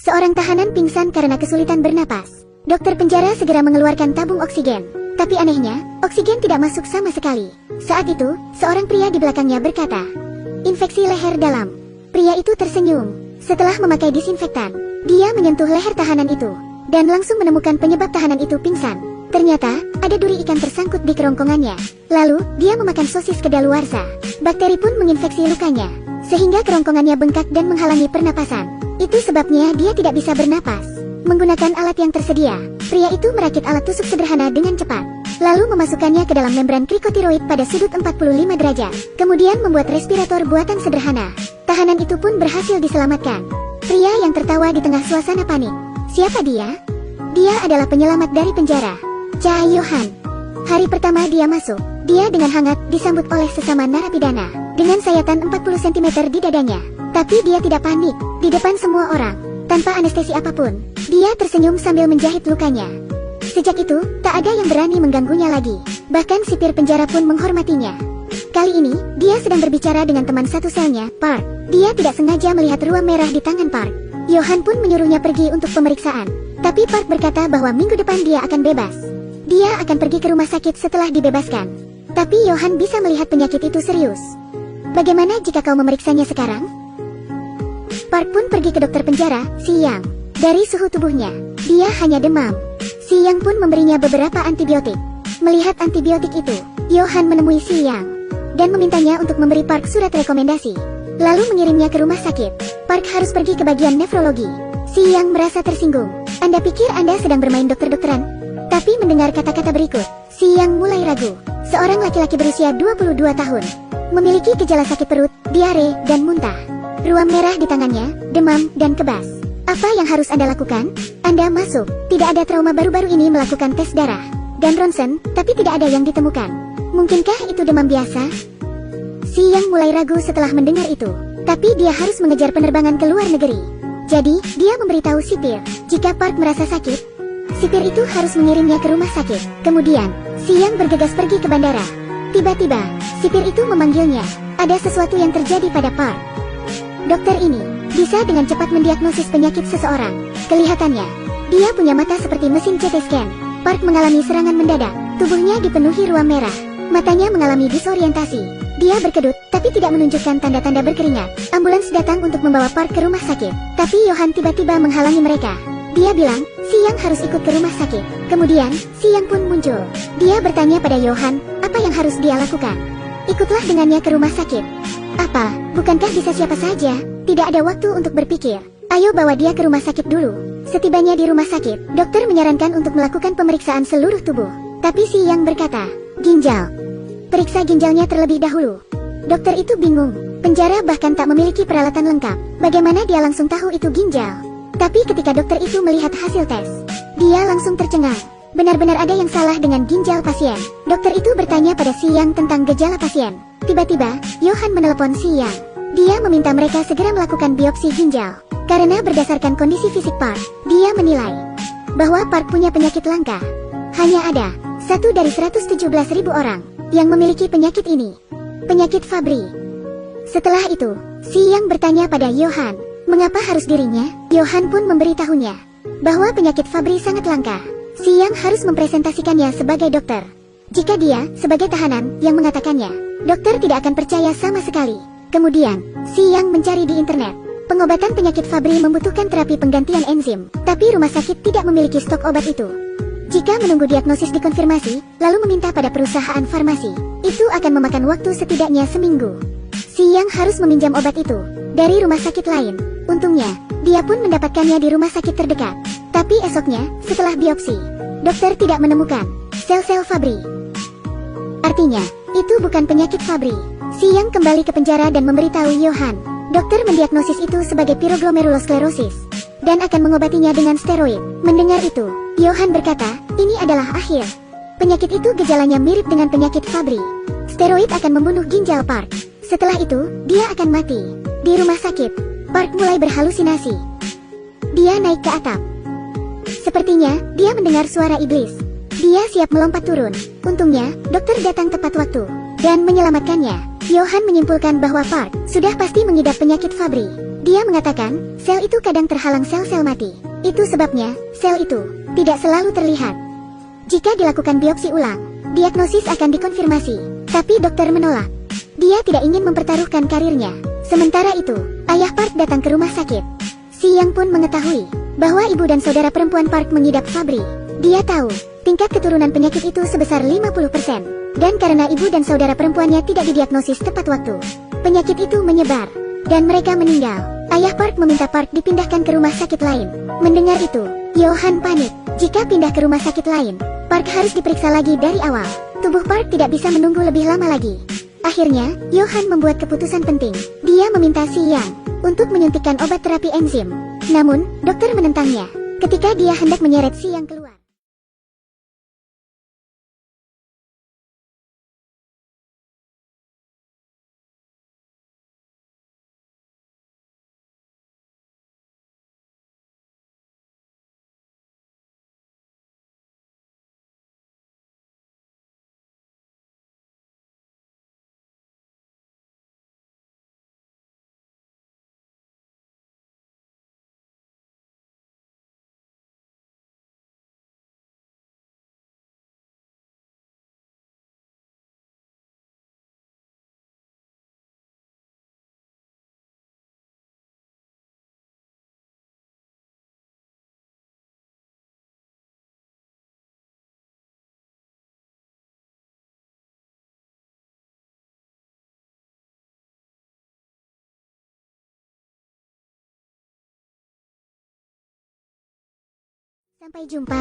Seorang tahanan pingsan karena kesulitan bernapas. Dokter penjara segera mengeluarkan tabung oksigen. Tapi anehnya, oksigen tidak masuk sama sekali. Saat itu, seorang pria di belakangnya berkata, "Infeksi leher dalam." Pria itu tersenyum. Setelah memakai disinfektan, dia menyentuh leher tahanan itu, dan langsung menemukan penyebab tahanan itu pingsan. Ternyata, ada duri ikan tersangkut di kerongkongannya. Lalu, dia memakan sosis kedaluarsa. Bakteri pun menginfeksi lukanya, sehingga kerongkongannya bengkak dan menghalangi pernapasan. Itu sebabnya dia tidak bisa bernapas. Menggunakan alat yang tersedia, pria itu merakit alat tusuk sederhana dengan cepat, lalu memasukkannya ke dalam membran krikotiroid pada sudut 45 derajat. Kemudian membuat respirator buatan sederhana. Tahanan itu pun berhasil diselamatkan. Pria yang tertawa di tengah suasana panik. Siapa dia? Dia adalah penyelamat dari penjara, Cha Yohan. Hari pertama dia masuk, dia dengan hangat disambut oleh sesama narapidana, dengan sayatan 40 cm di dadanya. Tapi dia tidak panik, di depan semua orang, tanpa anestesi apapun. Dia tersenyum sambil menjahit lukanya. Sejak itu, tak ada yang berani mengganggunya lagi. Bahkan sipir penjara pun menghormatinya. Kali ini, dia sedang berbicara dengan teman satu selnya, Park. Dia tidak sengaja melihat ruam merah di tangan Park. Yohan pun menyuruhnya pergi untuk pemeriksaan. Tapi Park berkata bahwa minggu depan dia akan bebas. Dia akan pergi ke rumah sakit setelah dibebaskan. Tapi Yohan bisa melihat penyakit itu serius. Bagaimana jika kau memeriksanya sekarang? Park pun pergi ke dokter penjara, Si Yang. Dari suhu tubuhnya, dia hanya demam. Si Yang pun memberinya beberapa antibiotik. Melihat antibiotik itu, Yohan menemui Si Yang dan memintanya untuk memberi Park surat rekomendasi, lalu mengirimnya ke rumah sakit. Park harus pergi ke bagian nefrologi. Si Yang merasa tersinggung. Anda pikir Anda sedang bermain dokter-dokteran? Tapi mendengar kata-kata berikut, Si Yang mulai ragu. Seorang laki-laki berusia 22 tahun, memiliki gejala sakit perut, diare, dan muntah. Ruam merah di tangannya, demam, dan kebas. Apa yang harus Anda lakukan? Anda masuk. Tidak ada trauma baru-baru ini melakukan tes darah dan ronsen, tapi tidak ada yang ditemukan. Mungkinkah itu demam biasa? Si Yang mulai ragu setelah mendengar itu. Tapi dia harus mengejar penerbangan ke luar negeri. Jadi, dia memberitahu sipir, jika Park merasa sakit, sipir itu harus mengirimnya ke rumah sakit. Kemudian, Si Yang bergegas pergi ke bandara. Tiba-tiba, sipir itu memanggilnya. Ada sesuatu yang terjadi pada Park. Dokter ini bisa dengan cepat mendiagnosis penyakit seseorang. Kelihatannya, dia punya mata seperti mesin CT scan. Park mengalami serangan mendadak. Tubuhnya dipenuhi ruam merah. Matanya mengalami disorientasi. Dia berkedut, tapi tidak menunjukkan tanda-tanda berkeringat. Ambulans datang untuk membawa Park ke rumah sakit. Tapi Yohan tiba-tiba menghalangi mereka. Dia bilang, Si Yang harus ikut ke rumah sakit. Kemudian, Si Yang pun muncul. Dia bertanya pada Yohan, apa yang harus dia lakukan. Ikutlah dengannya ke rumah sakit. Apa? Bukankah bisa siapa saja? Tidak ada waktu untuk berpikir. Ayo bawa dia ke rumah sakit dulu. Setibanya di rumah sakit, dokter menyarankan untuk melakukan pemeriksaan seluruh tubuh. Tapi Si Yang berkata, ginjal. Periksa ginjalnya terlebih dahulu. Dokter itu bingung. Penjara bahkan tak memiliki peralatan lengkap. Bagaimana dia langsung tahu itu ginjal? Tapi ketika dokter itu melihat hasil tes, dia langsung tercengang. Benar-benar ada yang salah dengan ginjal pasien. Dokter itu bertanya pada Si Yang tentang gejala pasien. Tiba-tiba, Yohan menelepon Si Yang. Dia meminta mereka segera melakukan biopsi ginjal. Karena berdasarkan kondisi fisik Park, dia menilai bahwa Park punya penyakit langka. Hanya ada 1 dari 117.000 orang yang memiliki penyakit ini. Penyakit Fabry. Setelah itu, Si Yang bertanya pada Yohan, mengapa harus dirinya? Yohan pun memberitahunya bahwa penyakit Fabry sangat langka. Si Yang harus mempresentasikannya sebagai dokter. Jika dia, sebagai tahanan, yang mengatakannya, dokter tidak akan percaya sama sekali. Kemudian, Si Yang mencari di internet. Pengobatan penyakit Fabry membutuhkan terapi penggantian enzim, tapi rumah sakit tidak memiliki stok obat itu. Jika menunggu diagnosis dikonfirmasi, lalu meminta pada perusahaan farmasi, itu akan memakan waktu setidaknya seminggu. Si Yang harus meminjam obat itu dari rumah sakit lain. Untungnya, dia pun mendapatkannya di rumah sakit terdekat. Tapi esoknya, setelah biopsi, dokter tidak menemukan sel-sel Fabry. Artinya, itu bukan penyakit Fabry. Si Yang kembali ke penjara dan memberitahu Yohan. Dokter mendiagnosis itu sebagai piroglomerulosklerosis dan akan mengobatinya dengan steroid. Mendengar itu, Yohan berkata, ini adalah akhir. Penyakit itu gejalanya mirip dengan penyakit Fabry. Steroid akan membunuh ginjal Park. Setelah itu, dia akan mati. Di rumah sakit, Park mulai berhalusinasi. Dia naik ke atap. Sepertinya, dia mendengar suara iblis. Dia siap melompat turun. Untungnya, dokter datang tepat waktu dan menyelamatkannya. Yohan menyimpulkan bahwa Park sudah pasti mengidap penyakit Fabry. Dia mengatakan, sel itu kadang terhalang sel-sel mati. Itu sebabnya, sel itu tidak selalu terlihat. Jika dilakukan biopsi ulang, diagnosis akan dikonfirmasi. Tapi dokter menolak. Dia tidak ingin mempertaruhkan karirnya. Sementara itu, ayah Park datang ke rumah sakit. Si Yang pun mengetahui bahwa ibu dan saudara perempuan Park mengidap Fabry. Dia tahu tingkat keturunan penyakit itu sebesar 50%. Dan karena ibu dan saudara perempuannya tidak didiagnosis tepat waktu, penyakit itu menyebar dan mereka meninggal. Ayah Park meminta Park dipindahkan ke rumah sakit lain. Mendengar itu, Johan panik. Jika pindah ke rumah sakit lain, Park harus diperiksa lagi dari awal. Tubuh Park tidak bisa menunggu lebih lama lagi. Akhirnya, Johan membuat keputusan penting. Dia meminta Si Yang untuk menyuntikkan obat terapi enzim. Namun, dokter menentangnya ketika dia hendak menyeret Si Yang keluar. Sampai jumpa.